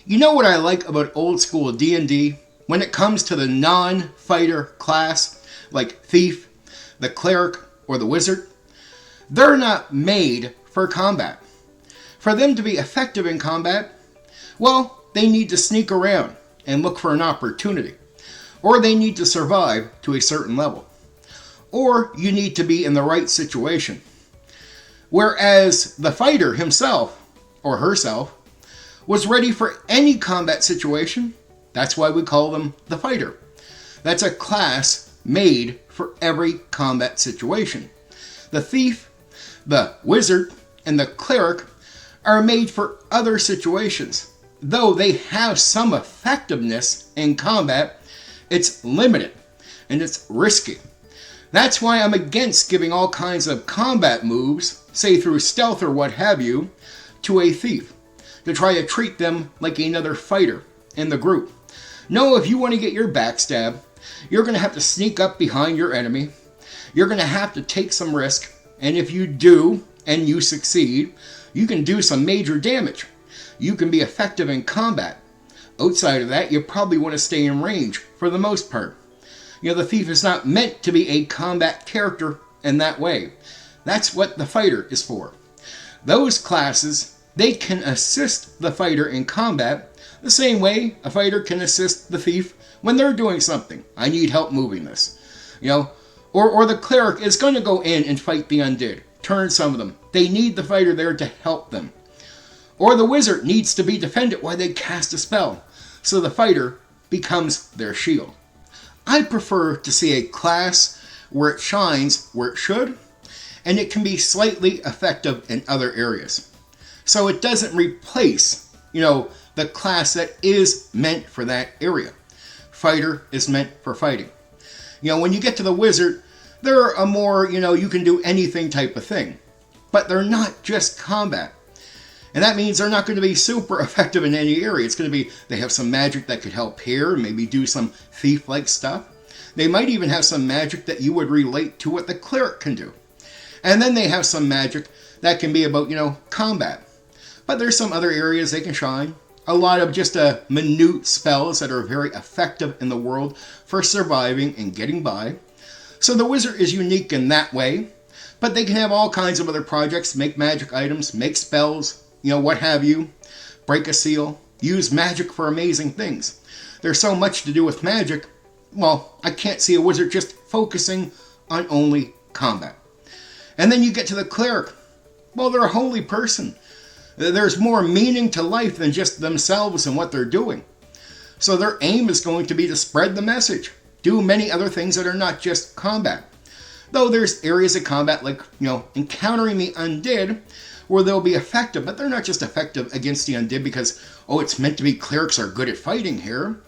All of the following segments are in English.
You know what I like about old school D&D? When it comes to the non-fighter class, like Thief, the Cleric, or the Wizard, they're not made for combat. For them to be effective in combat, well, they need to sneak around and look for an opportunity. Or they need to survive to a certain level. Or you need to be in the right situation. Whereas the fighter himself, or herself, was ready for any combat situation. That's why we call them the fighter. That's a class made for every combat situation. The thief, the wizard, and the cleric are made for other situations. Though they have some effectiveness in combat, it's limited and it's risky. That's why I'm against giving all kinds of combat moves, say through stealth or what have you, to a thief, to try to treat them like another fighter in the group. No, if you want to get your backstab, you're going to have to sneak up behind your enemy. You're going to have to take some risk, and if you do, and you succeed, you can do some major damage. You can be effective in combat. Outside of that, you probably want to stay in range for the most part. The thief is not meant to be a combat character in that way. That's what the fighter is for. Those classes, they can assist the fighter in combat the same way a fighter can assist the thief when they're doing something. I need help moving this. Or the cleric is going to go in and fight the undead. Turn some of them. They need the fighter there to help them. Or the wizard needs to be defended while they cast a spell, so the fighter becomes their shield. I prefer to see a class where it shines where it should, and it can be slightly effective in other areas. So it doesn't replace, the class that is meant for that area. Fighter is meant for fighting. When you get to the wizard, they're a more, you can do anything type of thing. But they're not just combat. And that means they're not going to be super effective in any area. It's going to be, they have some magic that could help here, maybe do some thief-like stuff. They might even have some magic that you would relate to what the cleric can do. And then they have some magic that can be about, combat. But there's some other areas they can shine. A lot of just minute spells that are very effective in the world for surviving and getting by. So the wizard is unique in that way. But they can have all kinds of other projects, make magic items, make spells, what have you, break a seal, use magic for amazing things. There's so much to do with magic, well, I can't see a wizard just focusing on only combat. And then you get to the cleric. Well, they're a holy person. There's more meaning to life than just themselves and what they're doing. So their aim is going to be to spread the message, do many other things that are not just combat. Though there's areas of combat like, encountering the undead, where they'll be effective, but they're not just effective against the undead because, it's meant to be clerics are good at fighting here.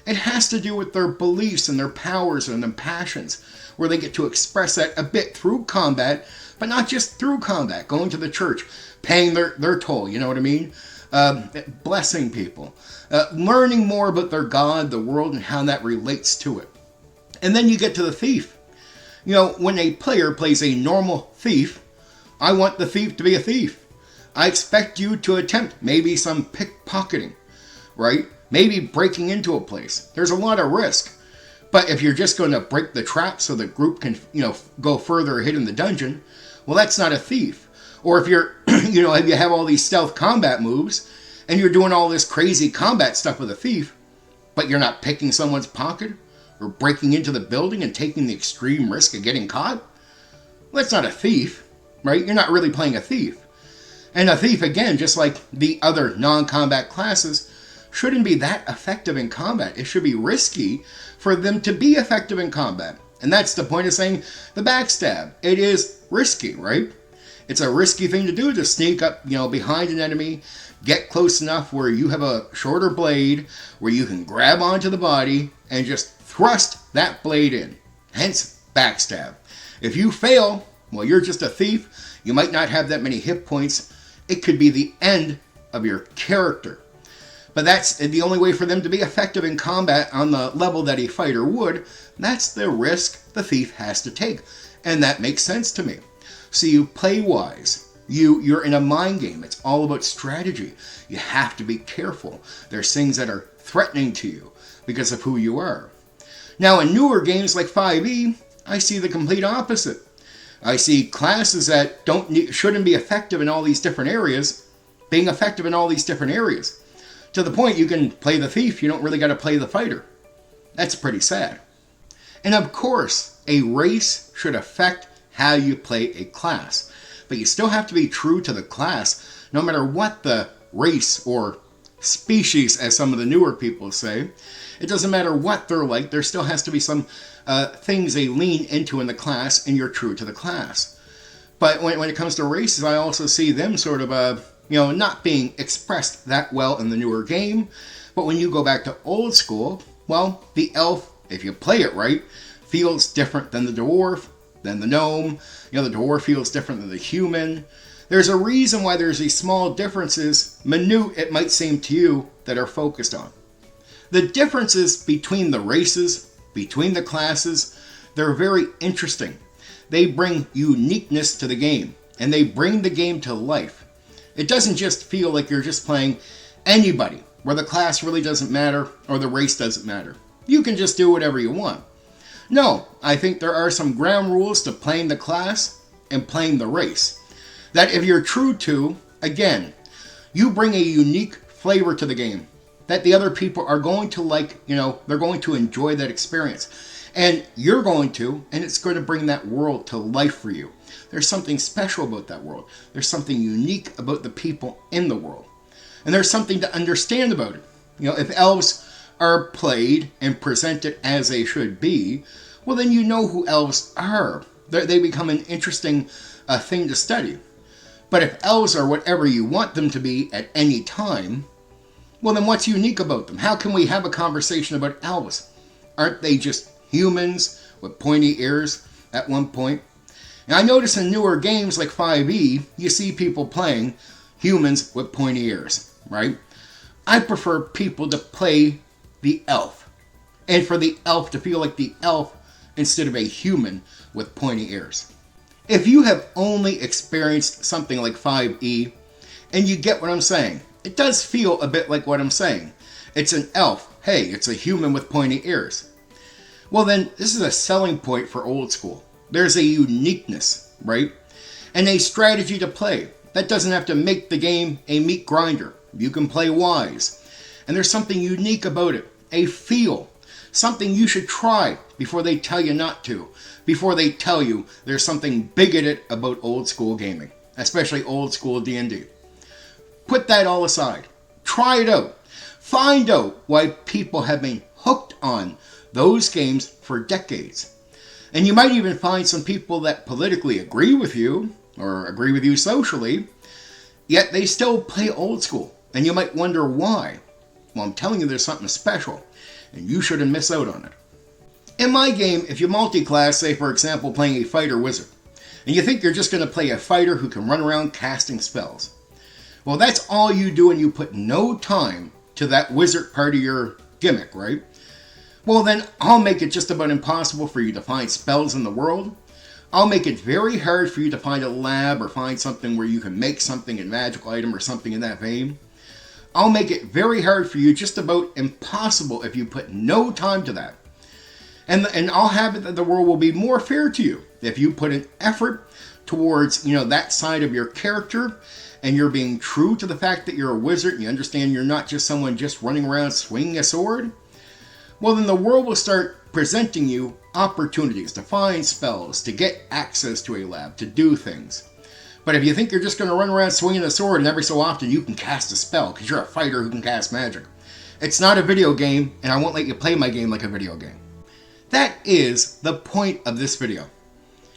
It has to do with their beliefs and their powers and their passions, where they get to express that a bit through combat, but not just through combat, going to the church, paying their toll, you know what I mean? Blessing people, learning more about their God, the world, and how that relates to it. And then you get to the thief. When a player plays a normal thief, I want the thief to be a thief. I expect you to attempt maybe some pickpocketing, right? Maybe breaking into a place. There's a lot of risk. But if you're just going to break the trap so the group can, go further ahead in the dungeon, well, that's not a thief. Or if you're, if you have all these stealth combat moves and you're doing all this crazy combat stuff with a thief, but you're not picking someone's pocket or breaking into the building and taking the extreme risk of getting caught, well, that's not a thief. Right? You're not really playing a thief. And a thief, again, just like the other non-combat classes, shouldn't be that effective in combat. It should be risky for them to be effective in combat. And that's the point of saying the backstab. It is risky, right? It's a risky thing to do, to sneak up, behind an enemy, get close enough where you have a shorter blade, where you can grab onto the body and just thrust that blade in. Hence, backstab. If you fail, well, you're just a thief. You might not have that many hit points. It could be the end of your character. But that's the only way for them to be effective in combat on the level that a fighter would. That's the risk the thief has to take. And that makes sense to me. So you play wise. You're in a mind game. It's all about strategy. You have to be careful. There's things that are threatening to you because of who you are. Now, in newer games like 5e, I see the complete opposite. I see classes that shouldn't be effective in all these different areas being effective in all these different areas. To the point you can play the thief, you don't really got to play the fighter. That's pretty sad. And of course, a race should affect how you play a class. But you still have to be true to the class, no matter what the race or species, as some of the newer people say. It doesn't matter what they're like, there still has to be some things they lean into in the class, and you're true to the class. But when it comes to races, I also see them sort of, not being expressed that well in the newer game. But when you go back to old school, well, the elf, if you play it right, feels different than the dwarf, than the gnome. The dwarf feels different than the human. There's a reason why there's these small differences, minute it might seem to you, that are focused on. The differences between the races, between the classes, they're very interesting. They bring uniqueness to the game, and they bring the game to life. It doesn't just feel like you're just playing anybody, where the class really doesn't matter or the race doesn't matter. You can just do whatever you want. No, I think there are some ground rules to playing the class and playing the race that if you're true to, again, you bring a unique flavor to the game that the other people are going to like, they're going to enjoy that experience. And you're going to, and it's going to bring that world to life for you. There's something special about that world. There's something unique about the people in the world. And there's something to understand about it. If elves are played and presented as they should be, well, then you know who elves are. They become an interesting thing to study. But if elves are whatever you want them to be at any time, well, then what's unique about them? How can we have a conversation about elves? Aren't they just humans with pointy ears at one point? And I notice in newer games like 5e, you see people playing humans with pointy ears, right? I prefer people to play the elf, and for the elf to feel like the elf instead of a human with pointy ears. If you have only experienced something like 5e, and you get what I'm saying, it does feel a bit like what I'm saying. It's an elf. Hey, it's a human with pointy ears. Well then, this is a selling point for old school. There's a uniqueness, right? And a strategy to play. That doesn't have to make the game a meat grinder. You can play wise. And there's something unique about it. A feel. Something you should try before they tell you not to. Before they tell you there's something bigoted about old school gaming. Especially old school D&D. Put that all aside. Try it out. Find out why people have been hooked on those games for decades. And you might even find some people that politically agree with you, or agree with you socially, yet they still play old school. And you might wonder why. Well, I'm telling you there's something special, and you shouldn't miss out on it. In my game, if you multi-class, say for example playing a fighter wizard, and you think you're just going to play a fighter who can run around casting spells, well, that's all you do and you put no time to that wizard part of your gimmick, right? Well, then I'll make it just about impossible for you to find spells in the world. I'll make it very hard for you to find a lab or find something where you can make something, a magical item or something in that vein. I'll make it very hard for you, just about impossible if you put no time to that. And I'll have it that the world will be more fair to you if you put an effort towards, that side of your character, and you're being true to the fact that you're a wizard and you understand you're not just someone just running around swinging a sword. Well, then the world will start presenting you opportunities to find spells, to get access to a lab, to do things. But if you think you're just going to run around swinging a sword and every so often you can cast a spell because you're a fighter who can cast magic, it's not a video game, and I won't let you play my game like a video game. That is the point of this video,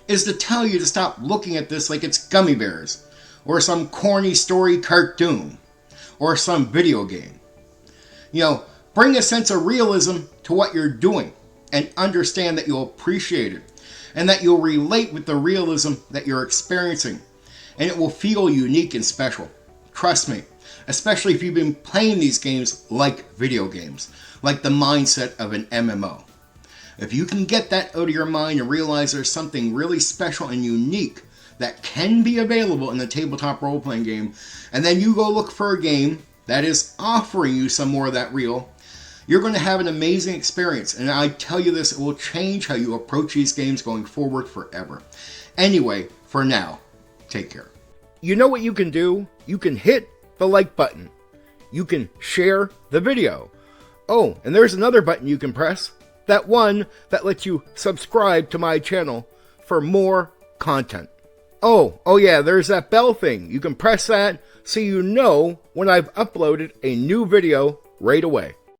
is to tell you to stop looking at this like it's gummy bears, or some corny story cartoon, or some video game. Bring a sense of realism to what you're doing, and understand that you'll appreciate it, and that you'll relate with the realism that you're experiencing, and it will feel unique and special. Trust me, especially if you've been playing these games like video games, like the mindset of an MMO. If you can get that out of your mind and realize there's something really special and unique that can be available in the tabletop role-playing game, and then you go look for a game that is offering you some more of that real, you're going to have an amazing experience. And I tell you this, it will change how you approach these games going forward forever. Anyway, for now, take care. You know what you can do? You can hit the like button. You can share the video. Oh, and there's another button you can press. That one that lets you subscribe to my channel for more content. Oh yeah, there's that bell thing. You can press that so you know when I've uploaded a new video right away.